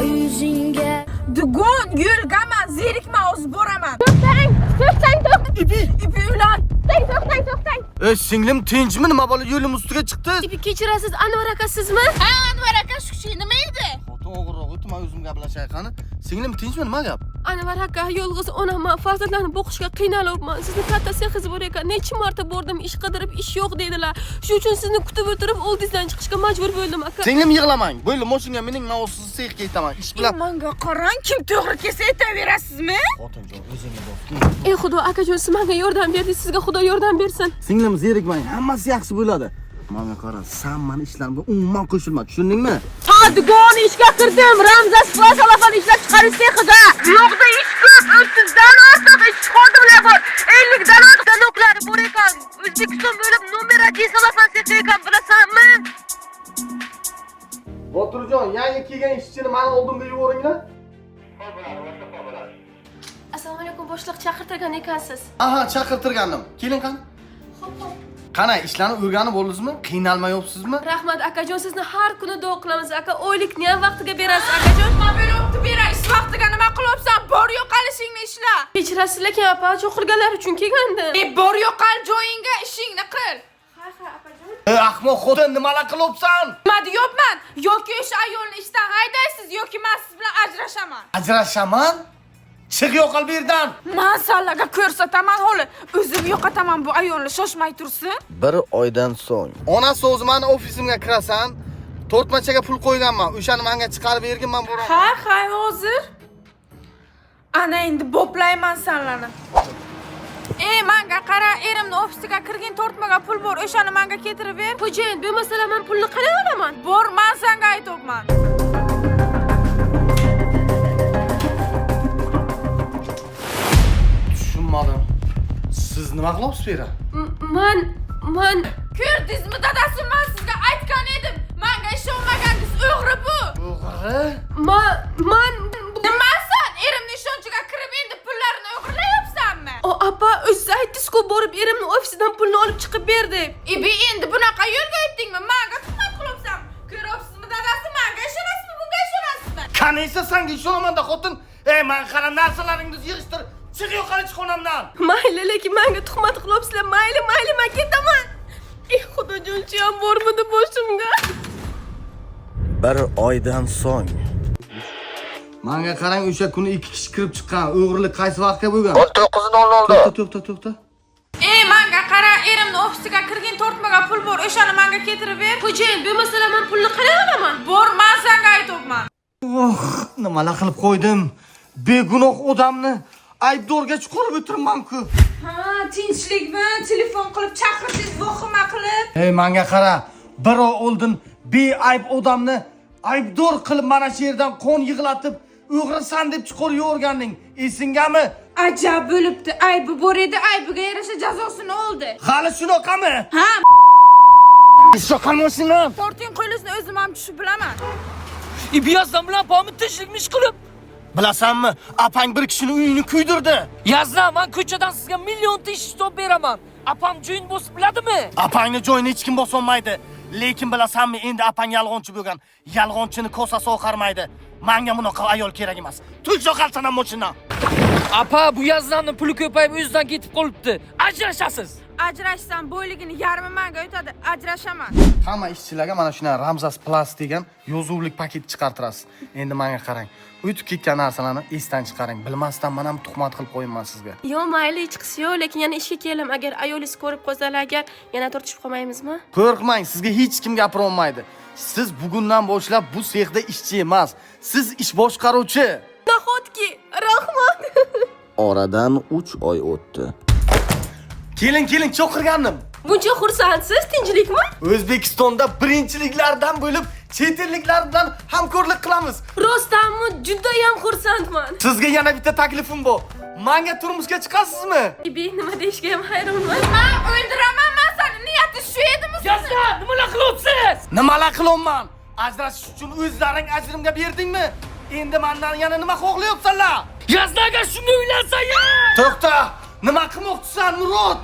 yuzingga. Dugon yo'lgaman, zerikma, o'z boraman. To'xtang. İpi ulan. To'xtang. Singlim tinchmi? Nima bo'ldi? Yo'lim ustiga chiqdi. Ipi kechirasiz, Anvar aka sizmi? Ha, Anvar aka shu kishi nima edi? Xotin o'g'irroq o'tma o'zim gaplashay qani. Singlim tinchmi? Nima gap? Anvar aka, yolg'iz onaman, farzandlarni boqishga qiynalyapman. Sizni katta sexingiz bor ekan. Necha marta bordim, ish qidirib, ish yo'q dedilar. Shu uchun sizni kutib o'tirib, oldingizdan chiqishga majbur bo'ldim aka. Singlim yig'lamang. Bo'ldi, mashinaga mening, men o'siz sexga ketaman. Ish bilan. Menga qarang, kim to'g'ri kelsa aytaverasizmi? Xotinjon, o'zingga bor. Ey Xudo, akajon, siz menga yordam berdingiz, sizga Xudo yordam bersin. Singlim zerikmang, hammasi yaxshi bo'ladi. Menga qara, sen meni ishlarimga umuman qo'shilma, tushundingmi? Ha, dugon ishga kirdim. Ramzas Plasalafan ishlab chiqarish sexida. Yo'qda ish ko'p, 30dan ortiq ish xodimlar bor. 50 dan ortiq danoklari bor ekan. O'zbekiston bo'lib nomer 1 salafan sehi ekan, bilasanmi? Boturjon, yangi kelgan ishchini meni oldimga yuboringlar. Assalomu alaykum, boshliq chaqirtirgan ekansiz. Aha, chaqirtirgandim. Keling qani. Xo'p. Qana, ishlarni o'rganib bo'ldingizmi? Qiynalmayapsizmi? Rahmat akajon, sizni har kuni duo qilamiz aka. Oylikni ham vaqtiga berasiz akajon. Nima beribdi beray? Ish vaqtiga nima qilyapsan? Bor yo'q qilishingni ishla. Kechirasiz lekin apa, cho'qirganlar uchun kelgandim. Bor yo'q qil joyingga ishingni qil. Ha, akajon. Ahmoq xotin, nimalar qilyapsan? Nima deyapman? Yoki o'sha ayolni ishdan haydaysiz yoki men siz bilan ajrashaman. Ajrashaman? Chiq yo'qol bu yerdan. Men sizlarga ko'rsataman holi. O'zim yo'qotaman bu ayolni, shoshmay tursin. Bir oydan so'ng. Onasi o'zi meni ofisimga kirasan, to'rtmachaga pul qo'yganman. O'shani menga chiqarib berginman bu. Ha, hozir. Ana endi boplayman sizlarni. Menga qara, erimni ofisiga kirgin to'rtmaga pul bor, o'shani menga keltirib ber. Xo'jayin, bo'lmasa men pulni qanday olaman? Bor, men senga aytibman. Tushunmadim. Siz nima qilyapsiz bu yerda? Man Ko'rdingizmi, dadasi, men sizga aytgan edim. Menga ishonmagansiz, o'g'ri bu. O'g'ri? man Nimasan? Erimni ishonchiga kirib endi pullarini o'g'irlayapsanmi? O apa, o'zingiz aytdingiz-ku, borib erimni ofisidan pulni olib chiqib berdi. Endi bunaqa yo'lga o'tdingmi? Menga tuhmat qilyapsan. Ko'ryapsizmi, dadasi, menga ishonasizmi, bunga ishonasizmi? Qaniysa senga ishonaman-da xotin. Men qara narsalaringizni yig'ishtir. Chiq yo'qol xonamdan. Mayli, lekin menga tuhmat qilyapsizlar. Mayli, men ketaman. Xudojonchi ham bormidi boshimga. Bir oydan so'ng. Menga qarang, o'sha kuni 2 kishi kirib chiqqan. O'g'irlik qaysi vaqtga bo'lgan? 19:00. To'xta. Menga qara, erimni ofisiga kirgin to'rtmaga pul bor, o'shani menga keltirib ber. Xo'jayin, bo'lmasa men pulni qanday olaman? Bor, men senga aytibman. Nimalar qilib qo'ydim? Begunoh odamni aybdorga chiqarib o'tiribman-ku. Ha, tinchlikmi? Telefon qilib chaqirsiz, vahima qilib. Menga qara, bir oy oldin beayb odamni aybdor qilib mana shu yerdan qon yig'latib, o'g'risan deb chiqarib yuborganding. Esingami? Ajab bo'libdi. Aybi bor edi, aybiga yarasha jazosini oldi. Hali shunaqami? Ha, Shoqalmasinglar. torting qo'ylisini o'zim ham tushib bilaman. Biyazdan bilan pomni tinchlikmish qilib. Bilasanmi, apang bir kishini uyini kuydirdi. Yazdan men ko'chadan sizga millionta ish topib beraman. Apam joyin bosib biladimi? Apangni joyini hech kim bosolmaydi. Lekin bilasanmi, endi apang yolg'onchi bo'lgan. Yolg'onchini kosasi oqarmaydi. Menga bunaqa ayol kerak emas. Tush yo'qolsan ham mo'shindan. Apa, bu yazdanni puli ko'payib o'zidan ketib qolibdi. Ajrashasiz. Ajrashsam bo'yligini yarmi menga o'tadi. Ajrashaman. Hamma ishchilarga mana shuna Ramzas Plus degan yozuvlik paket chiqartirasiz. Endi menga qarang. O'tib ketgan narsalarni esdan chiqaring. Bilmasdan men ham tuhmat qilib qo'yman sizga. Yo, mayli, hech qisi yo'q, lekin yana ishga kelim. Agar ayolingiz ko'rib qolsalar, agar yana tortishib qolmaymizmi? Qo'rqmang, sizga hech kim gapira olmaydi. Siz bugundan boshlab bu sexda ishchi emas. Siz ish boshqaruvchi. Nahotki, rahmat. Oradan 3 oy o'tdi. Keling, cho'qirgandim. Buncha xursandsiz, tinchlikmi? O'zbekistonda birinchiliklardan bo'lib, chet elliklar bilan hamkorlik qilamiz. Rostdanmi, juda ham xursandman. Sizga yana bitta taklifim bor. Menga turmushga chiqasizmi? Nima deyishga ham hayronman. Men o'ldiraman, men seni niyati shu edimi? Yazdan nimalar qilyapsiz? Nimalar qilyapman? Ajrashish uchun o'zlaring ajrimga berdingmi? Endi mendan yana nima xohlayapsanlar? Yazdaga shuni o'ylansa-ya. To'xta! Nima qilmoqchisan, Murod?